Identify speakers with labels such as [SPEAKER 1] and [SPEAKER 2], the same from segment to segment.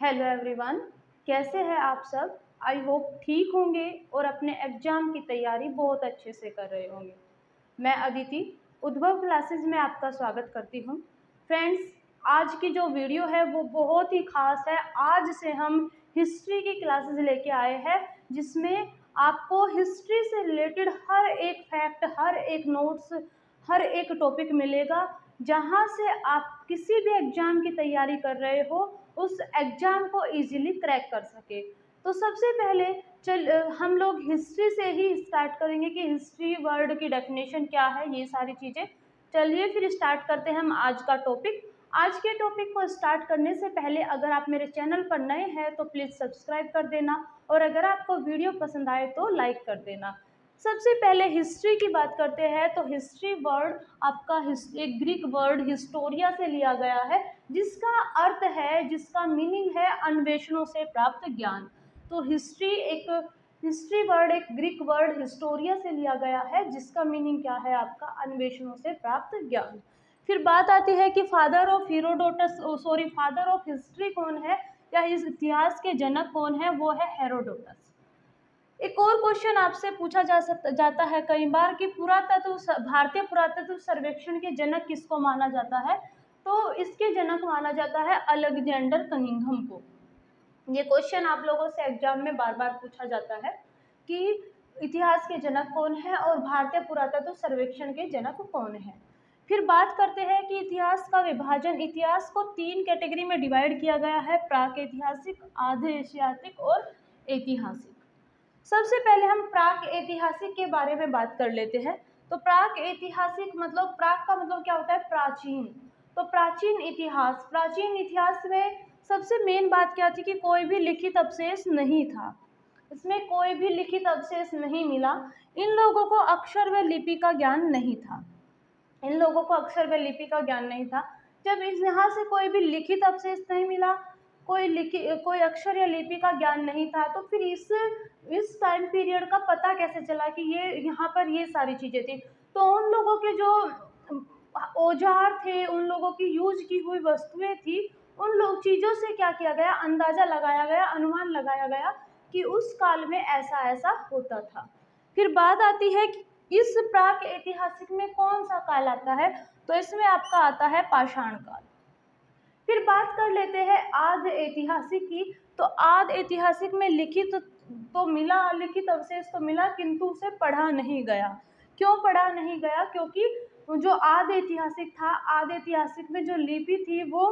[SPEAKER 1] Hello everyone, कैसे हैं आप सब। आई होप ठीक होंगे और अपने एग्ज़ाम की तैयारी बहुत अच्छे से कर रहे होंगे। मैं अदिति उद्भव क्लासेस में आपका स्वागत करती हूँ। फ्रेंड्स, आज की जो वीडियो है वो बहुत ही ख़ास है। आज से हम हिस्ट्री की क्लासेस लेके आए हैं, जिसमें आपको हिस्ट्री से रिलेटेड हर एक फैक्ट, हर एक नोट्स, हर एक टॉपिक मिलेगा, जहाँ से आप किसी भी एग्ज़ाम की तैयारी कर रहे हो उस एग्ज़ाम को इजीली क्रैक कर सके। तो सबसे पहले हम लोग हिस्ट्री से ही स्टार्ट करेंगे कि हिस्ट्री वर्ड की डेफिनेशन क्या है, ये सारी चीज़ें। चलिए फिर स्टार्ट करते हैं हम आज का टॉपिक। आज के टॉपिक को स्टार्ट करने से पहले अगर आप मेरे चैनल पर नए हैं तो प्लीज़ सब्सक्राइब कर देना, और अगर आपको वीडियो पसंद आए तो लाइक कर देना। सबसे पहले हिस्ट्री की बात करते हैं तो हिस्ट्री वर्ड आपका एक ग्रीक वर्ड हिस्टोरिया से लिया गया है, जिसका अर्थ है, जिसका मीनिंग है अन्वेषणों से प्राप्त ज्ञान। तो हिस्ट्री वर्ड एक ग्रीक वर्ड हिस्टोरिया से लिया गया है, जिसका मीनिंग क्या है आपका अन्वेषणों से प्राप्त ज्ञान। फिर बात आती है कि फादर ऑफ हिस्ट्री कौन है, या इस इतिहास के जनक कौन है, वो है हेरोडोटस। एक और क्वेश्चन आपसे पूछा जाता है कई बार कि भारतीय पुरातत्व सर्वेक्षण के जनक किसको माना जाता है, तो इसके जनक माना जाता है अलेक्जेंडर कनिंघम को। ये क्वेश्चन आप लोगों से एग्जाम में बार बार पूछा जाता है कि इतिहास के जनक कौन है और भारतीय पुरातत्व सर्वेक्षण के जनक कौन है। फिर बात करते हैं कि इतिहास का विभाजन, इतिहास को 3 कैटेगरी में डिवाइड किया गया है, प्राक ऐतिहासिक, आधे ऐतिहासिक और ऐतिहासिक। सबसे पहले हम प्राक ऐतिहासिक के बारे में बात कर लेते हैं। तो प्राक ऐतिहासिक मतलब, प्राक का मतलब क्या होता है, प्राचीन। तो प्राचीन इतिहास में सबसे मेन बात क्या थी कि कोई भी लिखित अवशेष नहीं था, इसमें कोई भी लिखित अवशेष नहीं मिला। इन लोगों को अक्षर व लिपि का ज्ञान नहीं था, इन लोगों को अक्षर व लिपि का ज्ञान नहीं था। जब इस यहाँ से कोई भी लिखित अवशेष नहीं मिला, कोई अक्षर या लिपि का ज्ञान नहीं था, तो फिर इस टाइम पीरियड का पता कैसे चला कि ये यहाँ पर ये सारी चीज़ें थी। तो उन लोगों के जो औजार थे, उन लोगों की यूज की हुई वस्तुएं थी, उन लोग चीज़ों से क्या किया गया, अंदाज़ा लगाया गया, अनुमान लगाया गया कि उस काल में ऐसा ऐसा होता था। फिर बात आती है कि इस प्राक ऐतिहासिक में कौन सा काल आता है, तो इसमें आपका आता है पाषाण काल। फिर बात कर लेते हैं आद्य ऐतिहासिक की। तो आद्य ऐतिहासिक में लिखित अवशेष तो मिला, किंतु उसे पढ़ा नहीं गया। क्यों पढ़ा नहीं गया? क्योंकि जो आद्य ऐतिहासिक था, आद्य ऐतिहासिक में जो लिपि थी वो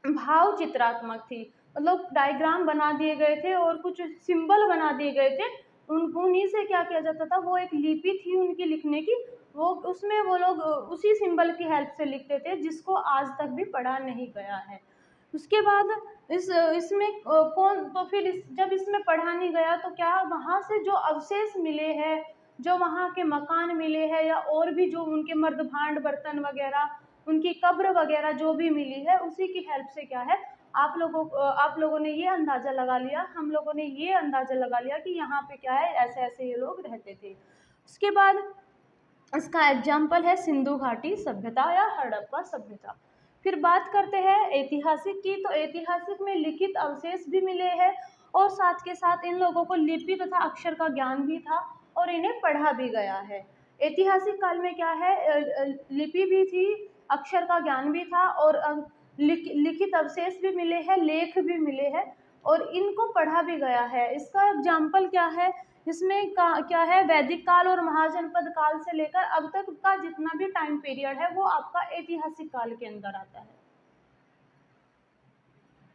[SPEAKER 1] भाव चित्रात्मक थी, मतलब डायग्राम बना दिए गए थे और कुछ सिंबल बना दिए गए थे। उन्हीं से क्या किया जाता था, वो एक लिपि थी उनकी लिखने की, वो उसमें वो लोग उसी सिंबल की हेल्प से लिखते थे, जिसको आज तक भी पढ़ा नहीं गया है। उसके बाद इसमें जब इसमें पढ़ा नहीं गया तो क्या वहाँ से जो अवशेष मिले हैं, जो वहाँ के मकान मिले हैं, या और भी जो उनके मर्दभांड बर्तन वगैरह, उनकी कब्र वगैरह जो भी मिली है, उसी की हेल्प से क्या है, आप लोगों ने ये अंदाज़ा लगा लिया, हम लोगों ने ये अंदाज़ा लगा लिया कि यहाँ पे क्या है, ऐसे ऐसे ये लोग रहते थे। उसके बाद इसका एग्जाम्पल है सिंधु घाटी सभ्यता या हड़प्पा सभ्यता। फिर बात करते हैं ऐतिहासिक की। तो ऐतिहासिक में लिखित अवशेष भी मिले हैं, और साथ के साथ इन लोगों को लिपि तथा अक्षर का ज्ञान भी था, और इन्हें पढ़ा भी गया है। ऐतिहासिक काल में क्या है, लिपि भी थी, अक्षर का ज्ञान भी था, और लिखित अवशेष भी मिले हैं, लेख भी मिले हैं, और इनको पढ़ा भी गया है। इसका एग्जाम्पल क्या है, इसमें क्या है, वैदिक काल और महाजनपद काल से लेकर अब तक का जितना भी टाइम पीरियड है वो आपका ऐतिहासिक काल के अंदर आता है।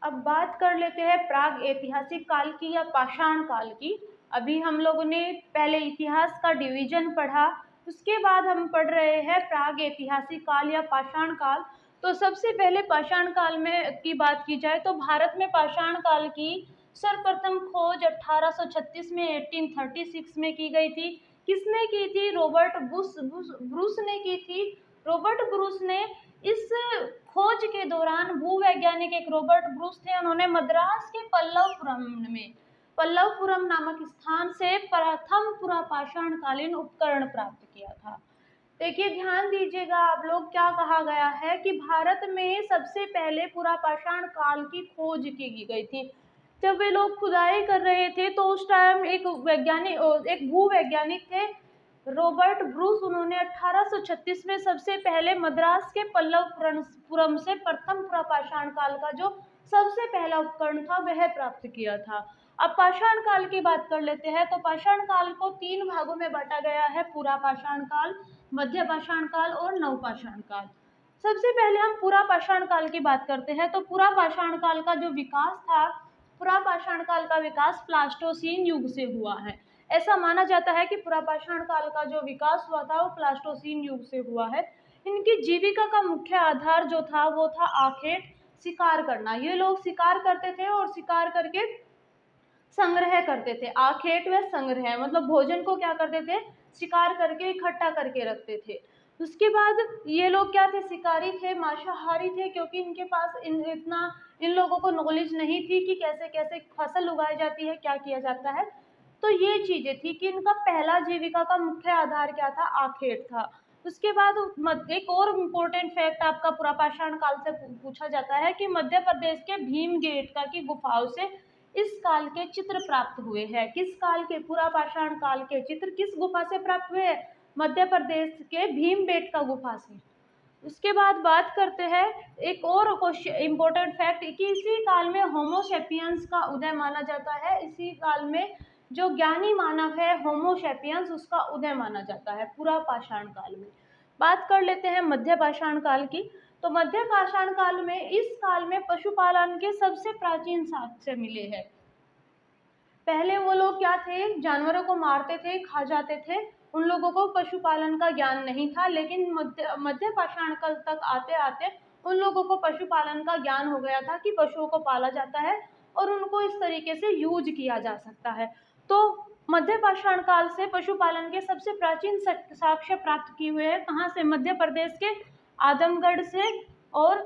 [SPEAKER 1] अब बात कर लेते हैं प्राग ऐतिहासिक काल की या पाषाण काल की। अभी हम लोगों ने पहले इतिहास का डिवीजन पढ़ा, उसके बाद हम पढ़ रहे हैं प्राग ऐतिहासिक काल या पाषाण काल। तो सबसे पहले पाषाण काल में की बात की जाए तो भारत में पाषाण काल की सर्वप्रथम खोज 1836 में 1836 में की गई थी। किसने की थी? ब्रूस ने की थी। रॉबर्ट ब्रूस ने इस खोज के दौरान भूवैज्ञानिक एक रॉबर्ट ब्रूस थे, उन्होंने मद्रास के पल्लवपुरम नामक स्थान से प्रथम पुरापाषाण कालीन उपकरण प्राप्त किया था। देखिए, ध्यान दीजिएगा आप लोग, क्या कहा गया है कि भारत में सबसे पहले पुरापाषाण काल की खोज की गई थी। जब वे लोग खुदाई कर रहे थे तो उस टाइम एक भूवैज्ञानिक थे, रॉबर्ट ब्रूस। उन्होंने 1836 में सबसे पहले मद्रास के पल्लवपुरम से प्रथम पुरापाषाण काल का जो सबसे पहला उपकरण था वह प्राप्त किया था। अब पाषाण काल की बात कर लेते हैं। तो पाषाण काल को 3 भागों में बांटा गया है: पुरापाषाण काल, मध्य पाषाण काल और नवपाषाण काल। सबसे पहले हम पुरापाषाण काल की बात करते हैं। तो पुरापाषाण काल का जो विकास था, पुरापाषाण काल का विकास प्लास्टोसीन युग से हुआ है। ऐसा माना जाता है कि पुरापाषाण काल का जो विकास हुआ था वो प्लास्टोसीन युग से हुआ है। इनकी जीविका का मुख्य आधार जो था वो था आखेट, शिकार करना। ये लोग शिकार करते थे और शिकार करके संग्रह करते थे। आखेट व संग्रह मतलब भोजन को क्या करते थे, शिकार करके इकट्ठा करके रखते थे। उसके बाद ये लोग क्या थे, शिकारी थे, मांसाहारी थे, क्योंकि इनके पास इन लोगों को नॉलेज नहीं थी कि कैसे कैसे फसल उगाई जाती है, क्या किया जाता है। तो ये चीजें थी कि इनका पहला जीविका का मुख्य आधार क्या था, आखेट था। उसके बाद एक और इम्पोर्टेंट फैक्ट आपका पुरापाषाण काल से पूछा जाता है कि मध्य प्रदेश के भीमबेटका की गुफाओं से इस काल के चित्र प्राप्त हुए हैं। किस काल के, पुरापाषाण काल के चित्र किस गुफा से प्राप्त हुए हैं? मध्य प्रदेश के भीमबेटका गुफा से। उसके बाद बात करते हैं एक और क्वेश्चन, इम्पोर्टेंट फैक्ट, कि इसी काल में होमोसेपियंस का उदय माना जाता है। इसी काल में जो ज्ञानी मानव है होमोसेपियंस, उसका उदय माना जाता है पुरापाषाण काल में। बात कर लेते हैं मध्य पाषाण काल की। तो मध्य पाषाण काल में, इस काल में पशुपालन के सबसे प्राचीन साक्ष्य मिले हैं। पहले वो लोग क्या थे, जानवरों को मारते थे, खा जाते थे। उन लोगों को पशुपालन का ज्ञान नहीं था। लेकिन मध्य पाषाण काल तक आते आते उन लोगों को पशुपालन का ज्ञान हो गया था कि पशुओं को पाला जाता है और उनको इस तरीके से यूज किया जा सकता है। तो मध्य पाषाण काल से पशुपालन के सबसे प्राचीन साक्ष्य प्राप्त किए हुए हैं। कहाँ से? मध्य प्रदेश के आदमगढ़ से और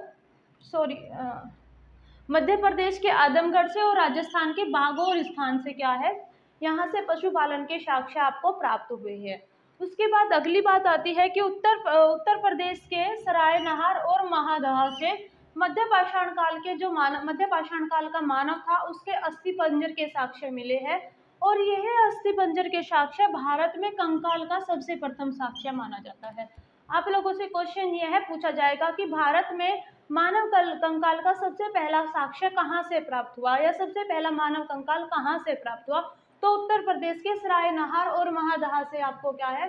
[SPEAKER 1] मध्य प्रदेश के आदमगढ़ से और राजस्थान के बागौर स्थान से क्या है, यहाँ से पशुपालन के साक्ष्य आपको प्राप्त हुए हैं। उसके बाद अगली बात आती है कि उत्तर प्रदेश के सरायनहार और महादहा से मध्य पाषाण काल के जो मध्य पाषाण काल का मानव था उसके अस्थि पंजर के साक्ष्य मिले हैं। और यह अस्थि पंजर के साक्ष्य भारत में कंकाल का सबसे प्रथम साक्ष्य माना जाता है। आप लोगों से क्वेश्चन ये है पूछा जाएगा कि भारत में मानव कंकाल का सबसे पहला साक्ष्य कहाँ से प्राप्त हुआ, या सबसे पहला मानव कंकाल कहाँ से प्राप्त हुआ? तो उत्तर प्रदेश के सरायनहार और महादहा से आपको क्या है,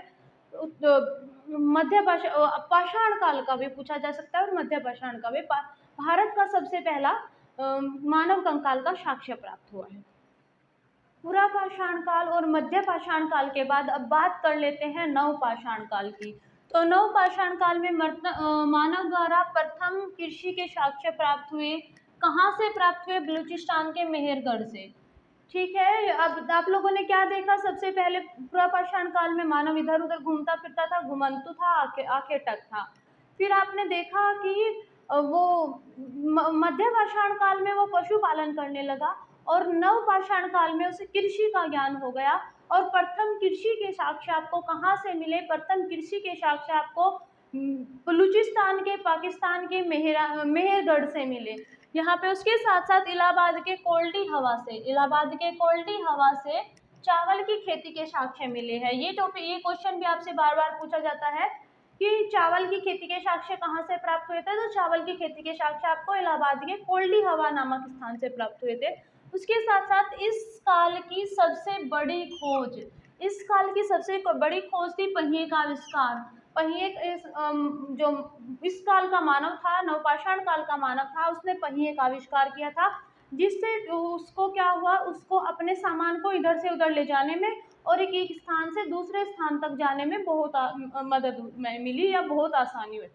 [SPEAKER 1] पाषाण काल का भी पूछा जा सकता है और मध्य पाषाण का भी। भारत का सबसे पहला मानव कंकाल का साक्ष्य प्राप्त हुआ है। पुरापाषाण काल और मध्य पाषाण काल के बाद अब बात कर लेते हैं नवपाषाण काल की। तो नवपाषाण काल में मानव द्वारा प्रथम कृषि के साक्ष्य प्राप्त हुए। कहाँ से प्राप्त हुए? बलूचिस्तान के मेहरगढ़ से। ठीक है, अब आप लोगों ने क्या देखा? सबसे पहले पुरापाषाण काल में मानव इधर उधर घूमता फिरता था, घुमंतु था, आखेटक था। फिर आपने देखा कि मध्य पाषाण काल में वो पशुपालन करने लगा और नवपाषाण काल में उसे कृषि का ज्ञान हो गया। और प्रथम कृषि के साक्ष्य आपको कहाँ से मिले? प्रथम कृषि के साक्ष्य आपको बलूचिस्तान के, पाकिस्तान के मेहरगढ़ से मिले। यहाँ पे उसके साथ साथ इलाहाबाद के कोल्टी हवा से, इलाहाबाद के कोल्टी हवा से चावल की खेती के साक्ष्य मिले हैं। ये क्वेश्चन भी आपसे बार बार पूछा जाता है कि चावल की खेती के साक्ष्य कहाँ से प्राप्त हुए थे? तो चावल की खेती के साक्ष्य आपको इलाहाबाद के कोल्डी हवा नामक स्थान से प्राप्त हुए थे। उसके साथ साथ इस काल की सबसे बड़ी खोज, इस काल की सबसे बड़ी खोज थी पहिए का आविष्कार। पहिए जो इस काल का मानव था, नवपाषाण काल का मानव था, उसने पहिए का आविष्कार किया था, जिससे उसको क्या हुआ, उसको अपने सामान को इधर से उधर ले जाने में और एक स्थान से दूसरे स्थान तक जाने में बहुत मदद मिली या बहुत आसानी हुई।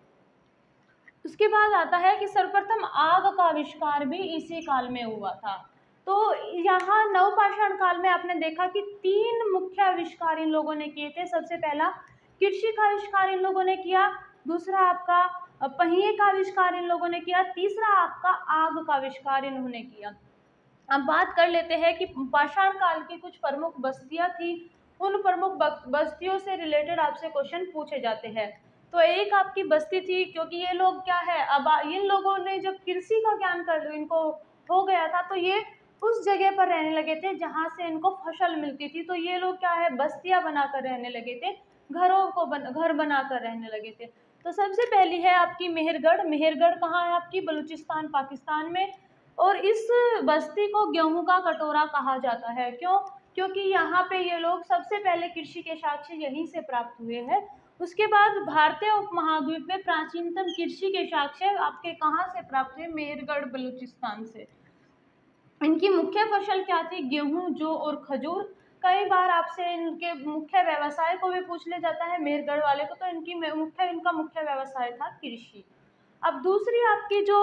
[SPEAKER 1] उसके बाद आता है कि सर्वप्रथम आग का आविष्कार भी इसी काल में हुआ था। तो यहाँ नवपाषाण काल में आपने देखा कि 3 मुख्य आविष्कार इन लोगों ने किए थे। सबसे पहला कृषि का आविष्कार इन लोगों ने किया, दूसरा आपका पहिए का आविष्कार इन लोगों ने किया, तीसरा आपका आग का आविष्कार इन्होंने किया। अब बात कर लेते हैं कि पाषाण काल की कुछ प्रमुख बस्तियां थी उन प्रमुख बस्तियों से रिलेटेड आपसे क्वेश्चन पूछे जाते हैं। तो एक आपकी बस्ती थी, क्योंकि ये लोग क्या है, अब इन लोगों ने जब कृषि का ज्ञान कर इनको हो गया था, तो ये उस जगह पर रहने लगे थे जहाँ से इनको फसल मिलती थी। तो ये लोग क्या है, बस्तियां बनाकर रहने लगे थे, घर बनाकर रहने लगे थे। तो सबसे पहली है आपकी मेहरगढ़। मेहरगढ़ कहाँ है आपकी? बलूचिस्तान, पाकिस्तान में। और इस बस्ती को गेहूं का कटोरा कहा जाता है। क्यों? क्योंकि यहाँ पे ये लोग सबसे पहले कृषि के साक्ष्य यहीं से प्राप्त हुए हैं। उसके बाद भारतीय उपमहाद्वीप में प्राचीनतम कृषि के साक्ष्य आपके कहाँ से प्राप्त हुए? मेहरगढ़, बलूचिस्तान से। इनकी मुख्य फसल क्या थी? गेहूं, जौ और खजूर। कई बार आपसे इनके मुख्य व्यवसाय को भी पूछ ले जाता है मेहरगढ़ वाले को, तो इनका मुख्य व्यवसाय था कृषि। अब दूसरी आपकी जो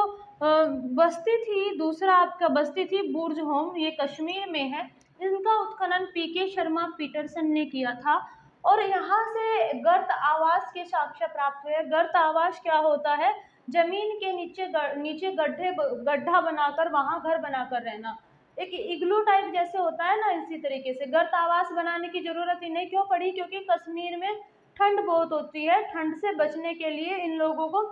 [SPEAKER 1] बस्ती थी, दूसरा आपका बस्ती थी बुर्ज होम, ये कश्मीर में है। इनका उत्खनन पीके शर्मा पीटरसन ने किया था और यहाँ से गर्त आवास के साक्ष्य प्राप्त हुए। गर्त आवास क्या होता है? जमीन के नीचे गड्ढा बनाकर वहां घर बनाकर रहना, एक इग्लू टाइप जैसे होता है ना, इसी तरीके से। गर्त आवास बनाने की जरूरत ही नहीं क्यों पड़ी? क्योंकि कश्मीर में ठंड बहुत होती है, ठंड से बचने के लिए इन लोगों को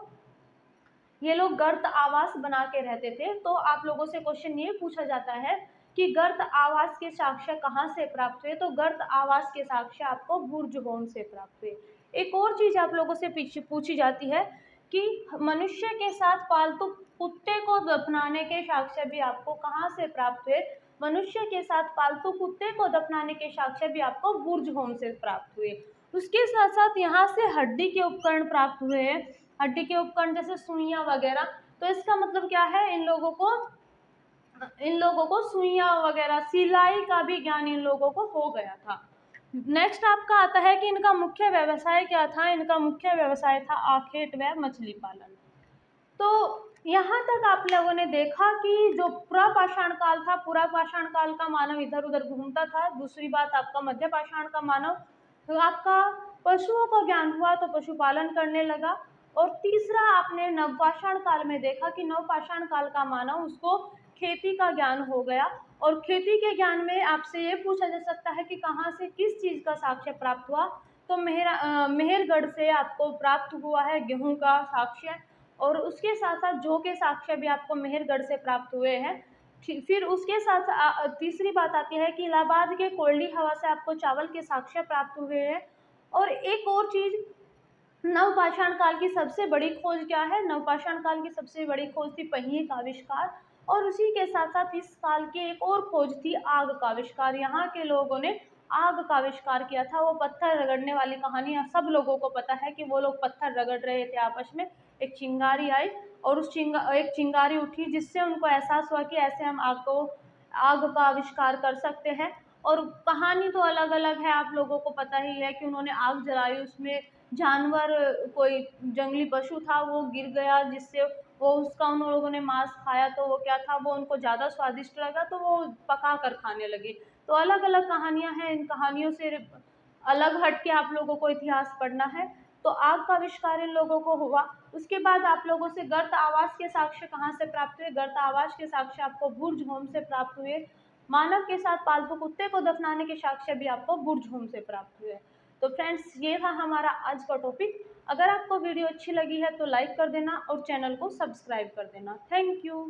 [SPEAKER 1] ये लोग गर्त आवास बना के रहते थे। तो आप लोगों से क्वेश्चन ये पूछा जाता है कि गर्त आवास के साक्ष्य कहाँ से प्राप्त हुए? तो गर्त आवास के साक्ष्य आपको बुर्ज होम से प्राप्त हुए। एक और चीज आप लोगों से पूछी जाती है कि मनुष्य के साथ पालतू कुत्ते को दफनाने के साक्ष्य भी आपको कहाँ से प्राप्त हुए? मनुष्य के साथ पालतू कुत्ते को दफनाने के साक्ष्य भी आपको बुर्ज होम से प्राप्त हुए। उसके साथ साथ यहाँ से हड्डी के उपकरण प्राप्त हुए हैं। हड्डी के उपकरण जैसे सुइयां वगैरह। तो इसका मतलब क्या है? इन लोगों को सुइयां वगैरह, सिलाई का भी ज्ञान इन लोगों को हो गया था। नेक्स्ट आपका आता है कि इनका मुख्य व्यवसाय क्या था? इनका मुख्य व्यवसाय था आखेट व मछली पालन। तो यहाँ तक आप लोगों ने देखा कि जो पुरा पाषाण काल था, पुरा पाषाण काल का मानव इधर उधर घूमता था। दूसरी बात आपका मध्य पाषाण का मानव, तो आपका पशुओं को ज्ञान हुआ तो पशुपालन करने लगा। और तीसरा आपने नवपाषाण काल में देखा कि नवपाषाण काल का मानव, उसको खेती का ज्ञान हो गया। और खेती के ज्ञान में आपसे ये पूछा जा सकता है कि कहाँ से किस चीज का साक्ष्य प्राप्त हुआ? तो मेहरगढ़ से आपको प्राप्त हुआ है गेहूं का साक्ष्य। और उसके साथ साथ जौ के साक्ष्य भी आपको मेहरगढ़ से प्राप्त हुए हैं। फिर उसके साथ तीसरी बात आती है कि इलाहाबाद के कोयली हवा से आपको चावल के साक्ष्य प्राप्त हुए हैं। और एक और चीज, नवपाषाण काल की सबसे बड़ी खोज क्या है? नवपाषाण काल की सबसे बड़ी खोज थी पहिए का आविष्कार। और उसी के साथ साथ इस काल की एक और खोज थी आग का आविष्कार। यहाँ के लोगों ने आग का आविष्कार किया था। वो पत्थर रगड़ने वाली कहानी सब लोगों को पता है कि वो लोग पत्थर रगड़ रहे थे आपस में, एक चिंगारी आई और एक चिंगारी उठी, जिससे उनको एहसास हुआ कि ऐसे हम आग का आविष्कार कर सकते हैं। और कहानी तो अलग अलग है, आप लोगों को पता ही है कि उन्होंने आग जलाई, उसमें जानवर, कोई जंगली पशु था वो गिर गया, जिससे वो उसका उन लोगों ने मांस खाया। तो वो क्या था, वो उनको ज़्यादा स्वादिष्ट लगा तो वो पका कर खाने लगे। तो अलग अलग कहानियां हैं, इन कहानियों से अलग हट के आप लोगों को इतिहास पढ़ना है। तो आग का आविष्कार इन लोगों को हुआ। उसके बाद आप लोगों से गर्त आवास के साक्ष्य कहाँ से प्राप्त हुए? गर्त आवास के साक्ष्य आपको बुर्ज होम से प्राप्त हुए। मानव के साथ पालतू कुत्ते को दफनाने के साक्ष्य भी आपको बुर्ज होम से प्राप्त हुए। तो फ्रेंड्स, ये था हमारा आज का टॉपिक। अगर आपको वीडियो अच्छी लगी है तो लाइक कर देना और चैनल को सब्सक्राइब कर देना। Thank you.